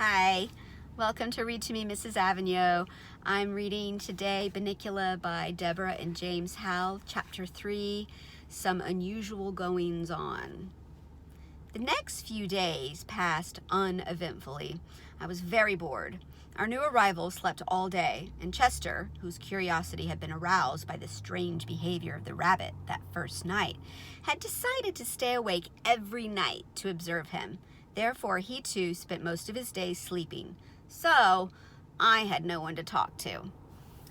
Hi, welcome to Read to Me, Mrs. Avignon. I'm reading today Bunnicula by Deborah and James Howell, Chapter 3, Some Unusual Goings On. The next few days passed uneventfully. I was very bored. Our new arrival slept all day, and Chester, whose curiosity had been aroused by the strange behavior of the rabbit that first night, had decided to stay awake every night to observe him. Therefore, he too spent most of his days sleeping. So, I had no one to talk to.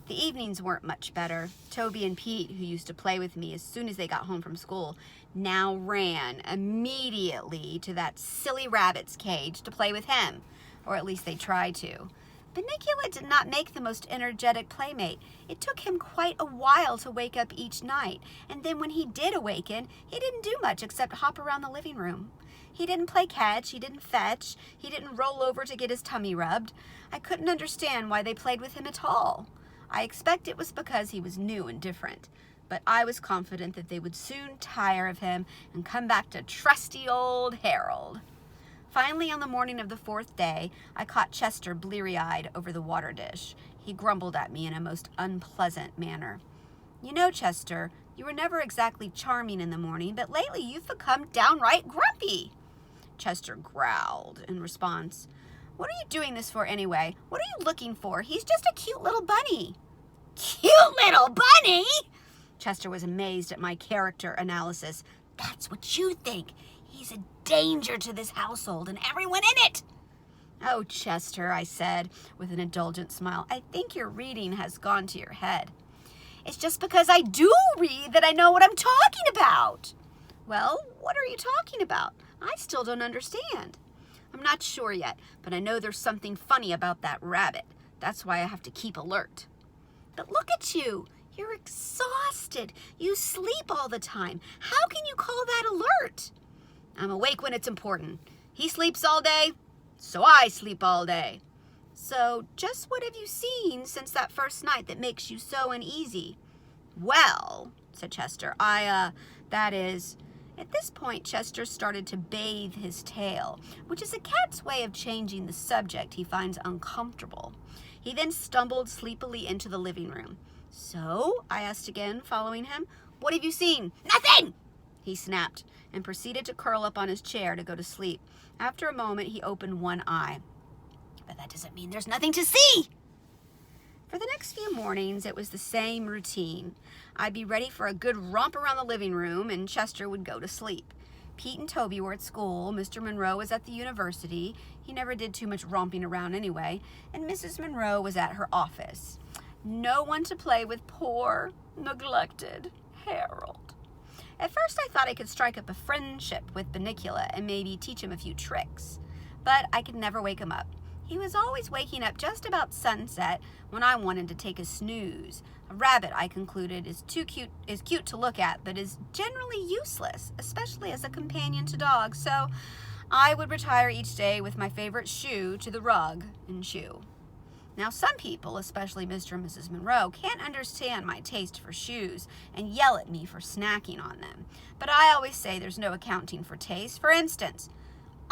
The evenings weren't much better. Toby and Pete, who used to play with me as soon as they got home from school, now ran immediately to that silly rabbit's cage to play with him, or at least they tried to. Bunnicula did not make the most energetic playmate. It took him quite a while to wake up each night, and then when he did awaken, he didn't do much except hop around the living room. He didn't play catch, he didn't fetch, he didn't roll over to get his tummy rubbed. I couldn't understand why they played with him at all. I expect it was because he was new and different, but I was confident that they would soon tire of him and come back to trusty old Harold. Finally, on the morning of the fourth day, I caught Chester bleary-eyed over the water dish. He grumbled at me in a most unpleasant manner. "You know, Chester, you were never exactly charming in the morning, but lately you've become downright grumpy." Chester growled in response. "What are you doing this for anyway? What are you looking for? He's just a cute little bunny." "Cute little bunny?" Chester was amazed at my character analysis. "That's what you think. He's a danger to this household and everyone in it." "Oh, Chester," I said with an indulgent smile, "I think your reading has gone to your head." "It's just because I do read that I know what I'm talking about." "Well, what are you talking about? I still don't understand." "I'm not sure yet, but I know there's something funny about that rabbit. That's why I have to keep alert." "But look at you. You're exhausted. You sleep all the time. How can you call that alert?" "I'm awake when it's important. He sleeps all day, so I sleep all day." "So just what have you seen since that first night that makes you so uneasy?" "Well," said Chester, that is..." At this point, Chester started to bathe his tail, which is a cat's way of changing the subject he finds uncomfortable. He then stumbled sleepily into the living room. "So?" I asked again, following him. "What have you seen?" "Nothing!" he snapped, and proceeded to curl up on his chair to go to sleep. After a moment, he opened one eye. "But that doesn't mean there's nothing to see." For the next few mornings, it was the same routine. I'd be ready for a good romp around the living room, and Chester would go to sleep. Pete and Toby were at school, Mr. Monroe was at the university, he never did too much romping around anyway, and Mrs. Monroe was at her office. No one to play with poor, neglected Harold. At first I thought I could strike up a friendship with Bunnicula and maybe teach him a few tricks, but I could never wake him up. He was always waking up just about sunset when I wanted to take a snooze. A rabbit, I concluded, is cute to look at, but is generally useless, especially as a companion to dogs, so I would retire each day with my favorite shoe to the rug and chew. Now, some people, especially Mr. and Mrs. Monroe, can't understand my taste for shoes and yell at me for snacking on them. But I always say there's no accounting for taste. For instance,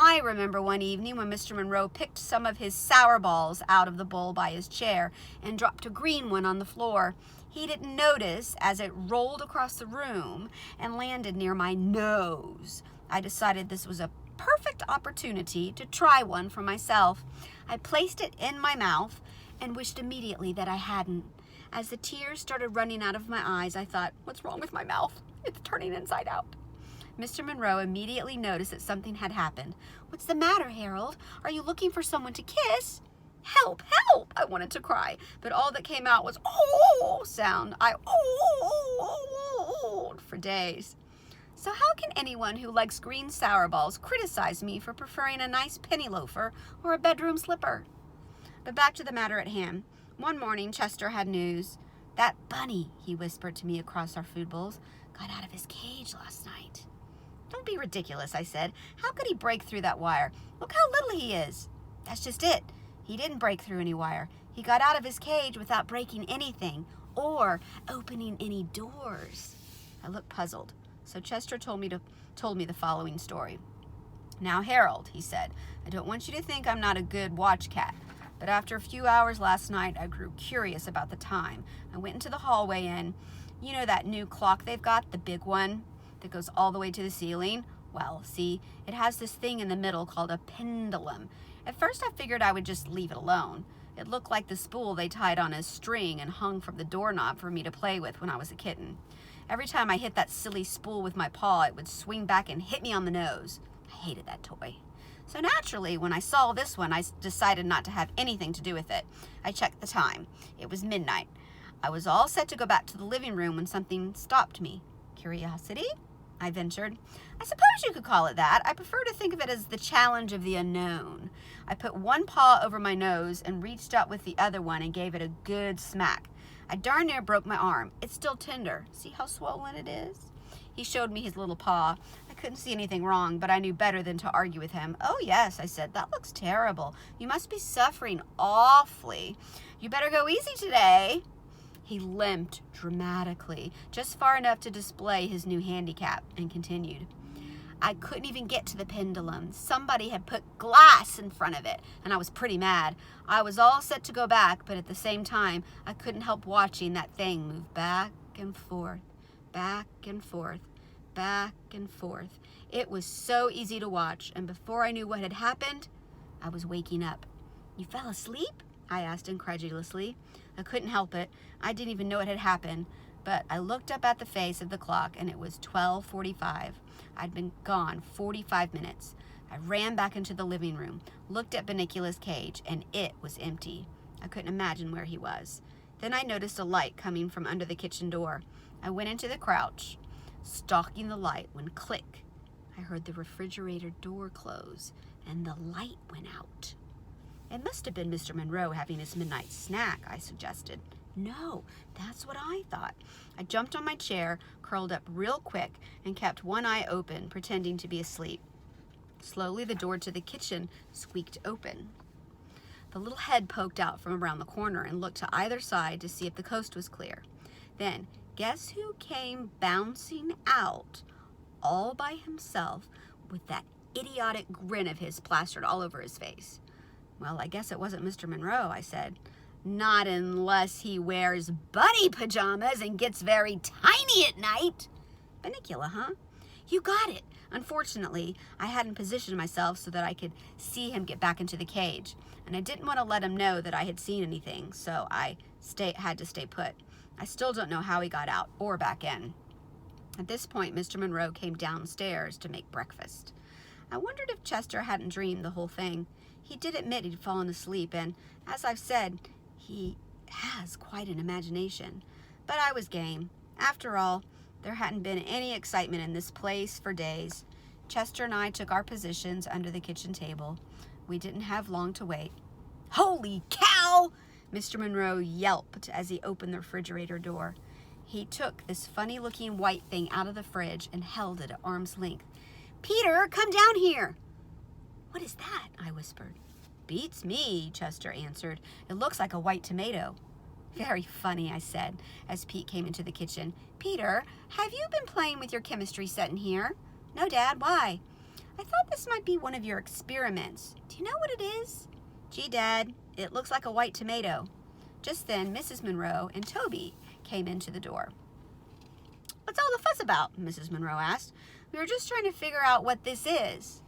I remember one evening when Mr. Monroe picked some of his sour balls out of the bowl by his chair and dropped a green one on the floor. He didn't notice as it rolled across the room and landed near my nose. I decided this was a perfect opportunity to try one for myself. I placed it in my mouth and wished immediately that I hadn't. As the tears started running out of my eyes, I thought, "What's wrong with my mouth? It's turning inside out." Mr. Monroe immediately noticed that something had happened. "What's the matter, Harold? Are you looking for someone to kiss?" "Help, help!" I wanted to cry, but all that came out was "oh" sound. I "oh" for days. So how can anyone who likes green sour balls criticize me for preferring a nice penny loafer or a bedroom slipper? But back to the matter at hand. One morning, Chester had news. "That bunny," he whispered to me across our food bowls, "got out of his cage last night." "Don't be ridiculous," I said. "How could he break through that wire? Look how little he is." "That's just it. He didn't break through any wire. He got out of his cage without breaking anything or opening any doors." I looked puzzled, so Chester told me the following story. "Now, Harold," he said, "I don't want you to think I'm not a good watch cat, but after a few hours last night, I grew curious about the time. I went into the hallway and, you know that new clock they've got, the big one that goes all the way to the ceiling? Well, see, it has this thing in the middle called a pendulum. At first I figured I would just leave it alone. It looked like the spool they tied on a string and hung from the doorknob for me to play with when I was a kitten. Every time I hit that silly spool with my paw, it would swing back and hit me on the nose. I hated that toy. So naturally, when I saw this one, I decided not to have anything to do with it. I checked the time. It was midnight. I was all set to go back to the living room when something stopped me. Curiosity? I ventured. I suppose you could call it that. I prefer to think of it as the challenge of the unknown. I put one paw over my nose and reached out with the other one and gave it a good smack. I darn near broke my arm. It's still tender. See how swollen it is? He showed me his little paw. I couldn't see anything wrong, but I knew better than to argue with him. "Oh yes," I said, "that looks terrible. You must be suffering awfully. You better go easy today." He limped dramatically, just far enough to display his new handicap, and continued. "I couldn't even get to the pendulum. Somebody had put glass in front of it, and I was pretty mad. I was all set to go back, but at the same time, I couldn't help watching that thing move back and forth, back and forth, back and forth. It was so easy to watch, and before I knew what had happened, I was waking up." "You fell asleep?" I asked incredulously. I couldn't help it. I didn't even know it had happened, but I looked up at the face of the clock, and it was 12:45. I'd been gone 45 minutes. I ran back into the living room, looked at Bunnicula's cage, and it was empty. I couldn't imagine where he was. Then I noticed a light coming from under the kitchen door. I went into the crouch, stalking the light, when click, I heard the refrigerator door close, and the light went out. "It must have been Mr. Monroe having his midnight snack," I suggested. "No, that's what I thought." I jumped on my chair, curled up real quick, and kept one eye open, pretending to be asleep. Slowly, the door to the kitchen squeaked open. The little head poked out from around the corner and looked to either side to see if the coast was clear. Then, guess who came bouncing out all by himself with that idiotic grin of his plastered all over his face? "Well, I guess it wasn't Mr. Monroe," I said. "Not unless he wears bunny pajamas and gets very tiny at night." "Bunnicula, huh?" "You got it. Unfortunately, I hadn't positioned myself so that I could see him get back into the cage, and I didn't want to let him know that I had seen anything, so I had to stay put. I still don't know how he got out or back in." At this point, Mr. Monroe came downstairs to make breakfast. I wondered if Chester hadn't dreamed the whole thing. He did admit he'd fallen asleep, and, as I've said, he has quite an imagination. But I was game. After all, there hadn't been any excitement in this place for days. Chester and I took our positions under the kitchen table. We didn't have long to wait. "Holy cow!" Mr. Monroe yelped as he opened the refrigerator door. He took this funny-looking white thing out of the fridge and held it at arm's length. "Peter, come down here!" "What is that?" I whispered. "Beats me," Chester answered. "It looks like a white tomato." "Very funny," I said, as Pete came into the kitchen. "Peter, have you been playing with your chemistry set in here?" "No, Dad, why?" "I thought this might be one of your experiments. Do you know what it is?" "Gee, Dad, it looks like a white tomato." Just then, Mrs. Monroe and Toby came into the door. "What's all the fuss about?" Mrs. Monroe asked. "We were just trying to figure out what this is."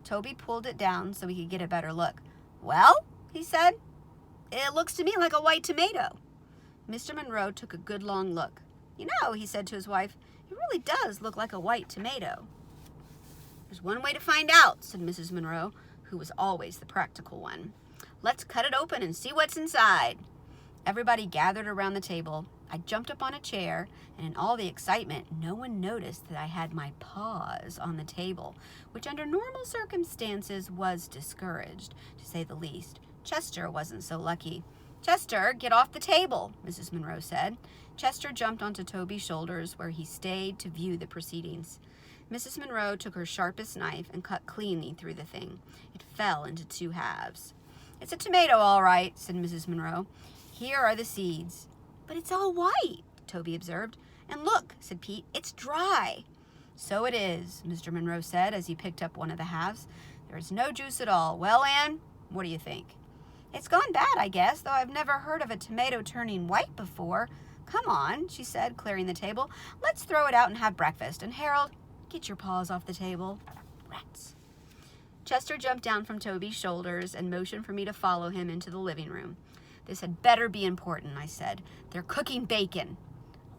Toby pulled it down so he could get a better look. "Well," he said, "it looks to me like a white tomato." Mr. Monroe took a good long look. "You know," he said to his wife, "it really does look like a white tomato." "There's one way to find out," said Mrs. Monroe, who was always the practical one. "Let's cut it open and see what's inside." Everybody gathered around the table. I jumped up on a chair, and in all the excitement, no one noticed that I had my paws on the table, which under normal circumstances was discouraged, to say the least. Chester wasn't so lucky. "Chester, get off the table," Mrs. Monroe said. Chester jumped onto Toby's shoulders, where he stayed to view the proceedings. Mrs. Monroe took her sharpest knife and cut cleanly through the thing. It fell into two halves. "It's a tomato, all right," said Mrs. Monroe. "Here are the seeds." "But it's all white," Toby observed. "And look," said Pete, "it's dry." So it is, Mr. Monroe said as he picked up one of the halves. There is no juice at all. Well, Anne, what do you think? It's gone bad, I guess, though I've never heard of a tomato turning white before. Come on, she said, clearing the table. Let's throw it out and have breakfast. And Harold, get your paws off the table. Rats. Chester jumped down from Toby's shoulders and motioned for me to follow him into the living room. This had better be important, I said. They're cooking bacon.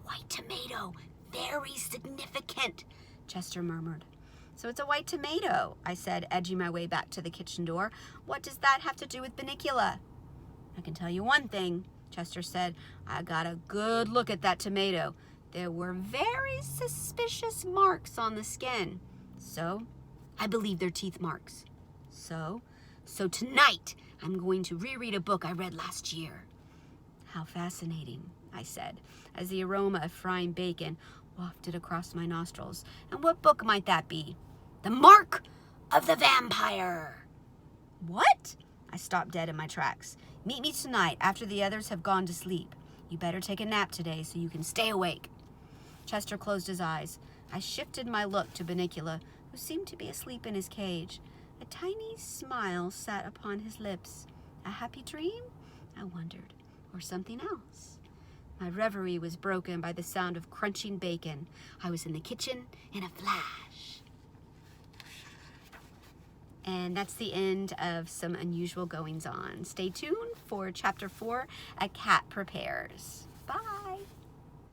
White tomato, very significant, Chester murmured. So it's a white tomato, I said, edging my way back to the kitchen door. What does that have to do with Bunnicula? I can tell you one thing, Chester said. I got a good look at that tomato. There were very suspicious marks on the skin. So, I believe they're teeth marks. So tonight, I'm going to reread a book I read last year. How fascinating, I said, as the aroma of frying bacon wafted across my nostrils. And what book might that be? The Mark of the Vampire. What? I stopped dead in my tracks. Meet me tonight after the others have gone to sleep. You better take a nap today so you can stay awake. Chester closed his eyes. I shifted my look to Bunnicula, who seemed to be asleep in his cage. A tiny smile sat upon his lips. A happy dream? I wondered. Or something else? My reverie was broken by the sound of crunching bacon. I was in the kitchen in a flash. And that's the end of Some Unusual Goings On. Stay tuned for Chapter 4, A Cat Prepares.